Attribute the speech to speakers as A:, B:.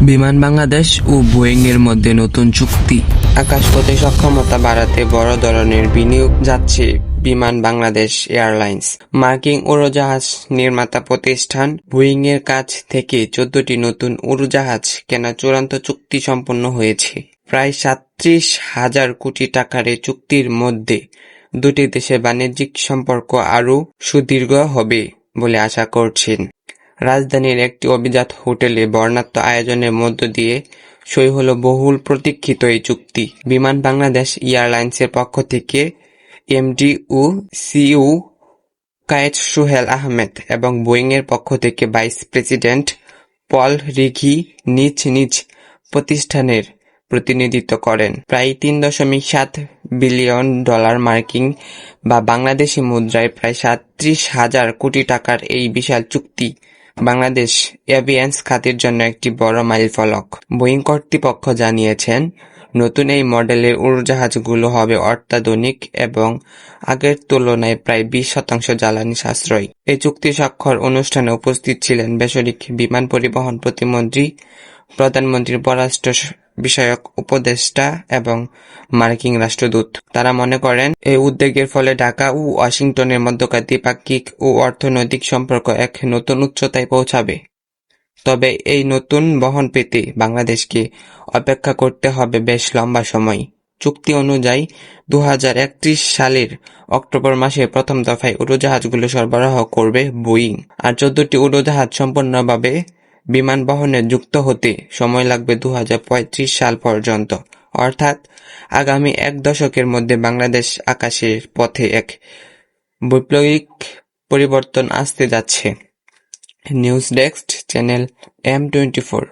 A: বিমান বাংলাদেশ ও বোয়িং এর মধ্যে নতুন চুক্তি। আকাশপথে সক্ষমতা বাড়াতে বড় ধরনের বিনিয়োগ যাচ্ছে বিমান বাংলাদেশ এয়ারলাইন্স। মার্কিন উড়োজাহাজ নির্মাতা প্রতিষ্ঠান বোয়িং এর কাছ থেকে 14টি নতুন উড়োজাহাজ কেনার চূড়ান্ত চুক্তি সম্পন্ন হয়েছে। প্রায় 37,000 কোটি টাকার এই চুক্তির মধ্যে দুটি দেশের বাণিজ্যিক সম্পর্ক আরও সুদৃঢ় হবে বলে আশা করছেন। রাজধানীর একটি অভিজাত হোটেলে বর্ণাঢ্য আয়োজনের মধ্য দিয়ে সই হলো বহুল প্রতীক্ষিত এই চুক্তি। বিমান বাংলাদেশ এয়ারলাইন্সের পক্ষ থেকে এমডি ও সিইও কায়েদ সোহেল আহমেদ এবং বোয়িংয়ের পক্ষ থেকে ভাইস প্রেসিডেন্ট পল রিঘি নিজ নিজ প্রতিষ্ঠানের প্রতিনিধিত্ব করেন। প্রায় $3.7 বিলিয়ন মার্কিন বা বাংলাদেশি মুদ্রায় প্রায় 37,000 কোটি টাকার এই বিশাল চুক্তি বাংলাদেশ এভিয়েশন খাতের জন্য একটি বড় মাইলফলক। বোয়িং কর্তৃপক্ষ জানিয়েছেন, নতুন এই মডেলের উড়োজাহাজগুলো হবে অত্যাধুনিক এবং আগের তুলনায় প্রায় 20% জ্বালানি সাশ্রয়ী। এই চুক্তি স্বাক্ষর অনুষ্ঠানে উপস্থিত ছিলেন বেসামরিক বিমান পরিবহন প্রতিমন্ত্রী, প্রধানমন্ত্রীর পররাষ্ট্র বিষয়ক উপদেষ্টা এবং মার্কিন রাষ্ট্রদূত। তারা মনে করেন, এই উদ্যোগের ফলে ঢাকা ও ওয়াশিংটনের মধ্যকার দ্বিপাক্ষিক ও অর্থনৈতিক সম্পর্ক এক নতুন উচ্চতায় পৌঁছাবে। তবে এই নতুন বহন পেতে বাংলাদেশকে অপেক্ষা করতে হবে বেশ লম্বা সময়। চুক্তি অনুযায়ী 2031 সালের অক্টোবর মাসে প্রথম দফায় উড়োজাহাজগুলো সরবরাহ করবে বোয়িং। আর 14টি উড়োজাহাজ সম্পূর্ণভাবে বিমান বহনে যুক্ত হতে সময় লাগবে 2035 সাল পর্যন্ত। অর্থাৎ আগামী এক দশকের মধ্যে বাংলাদেশ আকাশের পথে এক বৈপ্লবিক পরিবর্তন আসতে যাচ্ছে। News desk, channel M24।